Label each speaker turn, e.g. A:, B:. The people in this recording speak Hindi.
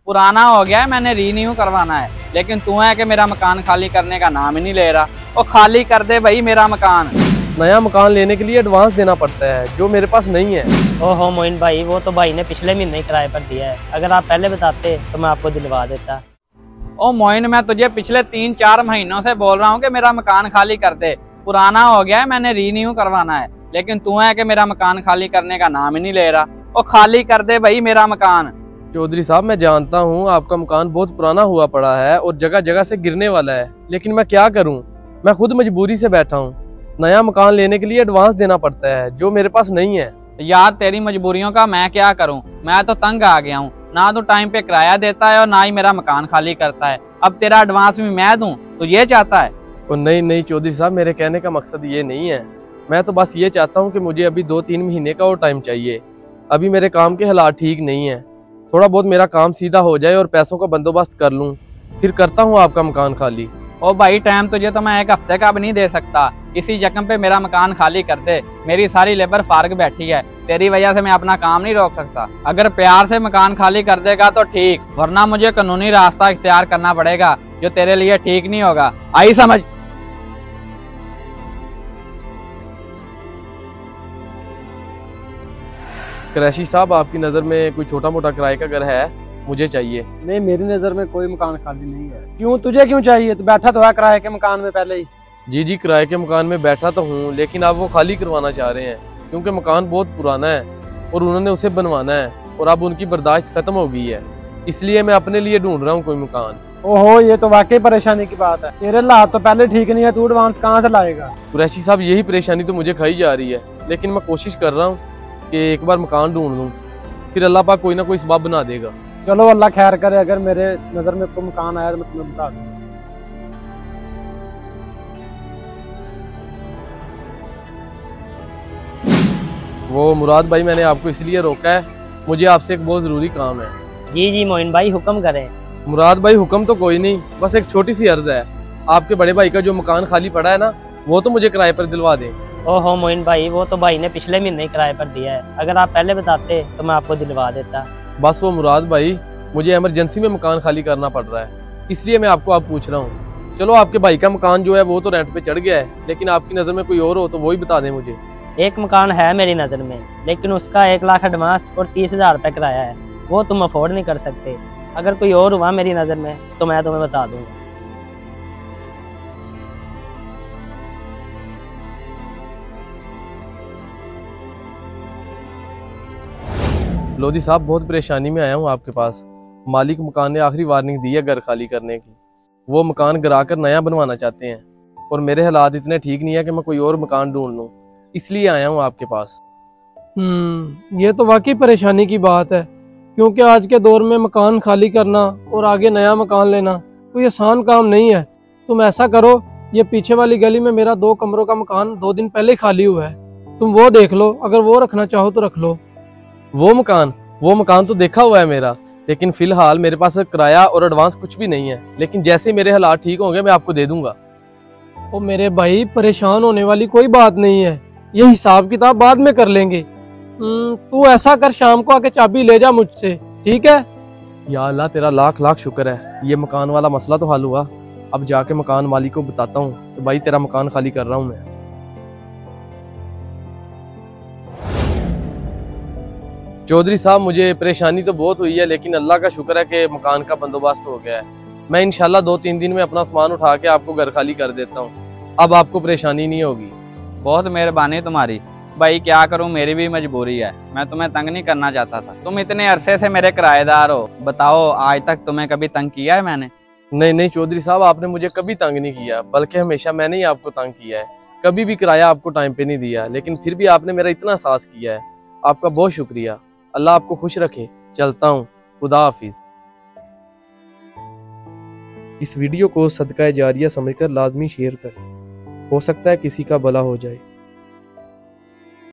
A: पुराना हो गया है, मैंने रीन्यू करवाना है। लेकिन तू है कि मेरा मकान खाली करने का नाम ही नहीं ले रहा। ओ खाली कर दे भाई मेरा मकान।
B: नया मकान लेने के लिए एडवांस देना पड़ता है जो मेरे पास नहीं है।
C: ओहो मोइन भाई, वो तो भाई ने पिछले महीने ही किराए पर दिया है। अगर आप पहले बताते तो मैं आपको दिलवा देता।
A: ओ मोइन, मैं तुझे पिछले 3-4 महीनों से बोल रहा हूँ कि मेरा मकान खाली कर दे। पुराना हो गया है, मैंने रीन्यू करवाना है। लेकिन तू है कि मेरा मकान खाली करने का नाम ही नहीं ले रहा। ओ खाली कर दे भाई मेरा मकान।
B: चौधरी साहब, मैं जानता हूँ आपका मकान बहुत पुराना हुआ पड़ा है और जगह जगह से गिरने वाला है, लेकिन मैं क्या करूँ, मैं खुद मजबूरी से बैठा हूँ। नया मकान लेने के लिए एडवांस देना पड़ता है जो मेरे पास नहीं है।
A: यार तेरी मजबूरियों का मैं क्या करूं, मैं तो तंग आ गया हूं। ना तो टाइम पे किराया देता है और ना ही मेरा मकान खाली करता है। अब तेरा एडवांस भी मैं दूं तो ये चाहता है?
B: और नहीं चौधरी साहब, मेरे कहने का मकसद ये नहीं है। मैं तो बस ये चाहता हूँ कि मुझे अभी 2-3 महीने का और टाइम चाहिए। अभी मेरे काम के हालात ठीक नहीं है। थोड़ा बहुत मेरा काम सीधा हो जाए और पैसों का बंदोबस्त कर लूँ, फिर करता हूँ आपका मकान खाली।
A: ओ भाई, टाइम तुझे तो मैं 1 हफ्ते का भी नहीं दे सकता। इसी जख्म पे मेरा मकान खाली कर दे। मेरी सारी लेबर फार्ग बैठी है, तेरी वजह से मैं अपना काम नहीं रोक सकता। अगर प्यार से मकान खाली कर देगा तो ठीक, वरना मुझे कानूनी रास्ता इख्तियार करना पड़ेगा जो तेरे लिए ठीक नहीं होगा। आई समझ?
B: क्रैशी साहब, आपकी नज़र में कोई छोटा मोटा किराए का घर है? मुझे चाहिए।
D: नहीं, मेरी नजर में कोई मकान खाली नहीं है। क्यों, तुझे क्यों चाहिए? तू बैठा तो है किराए के मकान में पहले ही।
B: जी, किराए के मकान में बैठा तो हूँ, लेकिन आप वो खाली करवाना चाह रहे हैं क्योंकि मकान बहुत पुराना है और उन्होंने उसे बनवाना है और अब उनकी बर्दाश्त खत्म हो गई है। इसलिए मैं अपने लिए ढूंढ रहा हूँ कोई मकान।
D: ओहो, ये तो वाकई परेशानी की बात है। तेरे हालात तो पहले ठीक नहीं है, तू एडवांस कहाँ से लाएगा?
B: कुरैशी साहब, यही परेशानी तो मुझे खाई जा रही है, लेकिन मैं कोशिश कर रहा हूँ कि एक बार मकान ढूंढ लूँ, फिर अल्लाह पाक कोई ना कोई सबब बना देगा।
D: चलो, अल्लाह खैर करे। अगर मेरे नजर में कोई मकान आया तो मैं तुम्हें बता दूंगा।
B: वो मुराद भाई, मैंने आपको इसलिए रोका है, मुझे आपसे एक बहुत जरूरी काम है।
C: जी मोइन भाई, हुक्म करें।
B: मुराद भाई, हुक्म तो कोई नहीं, बस एक छोटी सी अर्ज है। आपके बड़े भाई का जो मकान खाली पड़ा है ना, वो तो मुझे किराए पर दिलवा दें।
C: ओहो मोइन भाई, वो तो भाई ने पिछले महीने ही किराए पर दिया है। अगर आप पहले बताते तो मैं आपको दिलवा देता।
B: बस वो मुराद भाई, मुझे इमरजेंसी में मकान खाली करना पड़ रहा है, इसलिए मैं आपको आप पूछ रहा हूँ। चलो, आपके भाई का मकान जो है वो तो रेंट पे चढ़ गया है, लेकिन आपकी नज़र में कोई और हो तो वो ही बता दें मुझे।
C: एक मकान है मेरी नज़र में, लेकिन उसका 1 लाख एडवांस और 30,000 रुपये किराया है। वो तुम अफोर्ड नहीं कर सकते। अगर कोई और हुआ मेरी नज़र में तो मैं तुम्हें बता दूंगा।
B: लोधी साहब, बहुत परेशानी में आया हूँ आपके पास। मालिक मकान ने आखिरी वार्निंग दी है घर खाली करने की। वो मकान गिरा कर नया बनवाना चाहते हैं और मेरे हालात इतने ठीक नहीं है कि मैं कोई और मकान ढूंढ लूँ, इसलिए आया हूँ आपके पास।
D: ये तो वाकई परेशानी की बात है, क्योंकि आज के दौर में मकान खाली करना और आगे नया मकान लेना कोई आसान काम नहीं है। तुम ऐसा करो, ये पीछे वाली गली में मेरा 2 कमरों का मकान 2 दिन पहले खाली हुआ है, तुम वो देख लो। अगर वो रखना चाहो तो रख लो।
B: वो मकान तो देखा हुआ है मेरा, लेकिन फिलहाल मेरे पास किराया और एडवांस कुछ भी नहीं है। लेकिन जैसे मेरे हालात ठीक होंगे मैं आपको दे दूंगा।
D: ओ मेरे भाई, परेशान होने वाली कोई बात नहीं है, ये हिसाब किताब बाद में कर लेंगे। तू ऐसा कर, शाम को आके चाबी ले जा मुझसे, ठीक है?
B: या अल्लाह, तेरा लाख लाख शुक्र है, ये मकान वाला मसला तो हल हुआ। अब जाके मकान मालिक को बताता हूँ कि भाई तेरा मकान खाली कर रहा हूँ मैं। चौधरी साहब, मुझे परेशानी तो बहुत हुई है, लेकिन अल्लाह का शुक्र है कि मकान का बंदोबस्त हो गया है। मैं इंशाल्लाह 2-3 दिन में अपना सामान उठा के आपको घर खाली कर देता हूँ। अब आपको परेशानी नहीं होगी।
A: बहुत मेहरबानी तुम्हारी भाई। क्या करूं, मेरी भी मजबूरी है। मैं तुम्हें तंग नहीं करना चाहता था। तुम इतने अरसे से मेरे किराएदार हो, बताओ आज तक तुम्हें कभी तंग किया है मैंने?
B: नहीं चौधरी साहब, आपने मुझे कभी तंग नहीं किया, बल्कि हमेशा मैंने ही आपको तंग किया है। कभी भी किराया आपको टाइम पे नहीं दिया, लेकिन फिर भी आपने मेरा इतना एहसास किया है। आपका बहुत शुक्रिया। अल्लाह आपको खुश रखे। चलता हूँ, खुदा हाफिज। इस वीडियो को सदका जारिया समझकर लाजमी शेयर करें, हो सकता है किसी का भला हो जाए।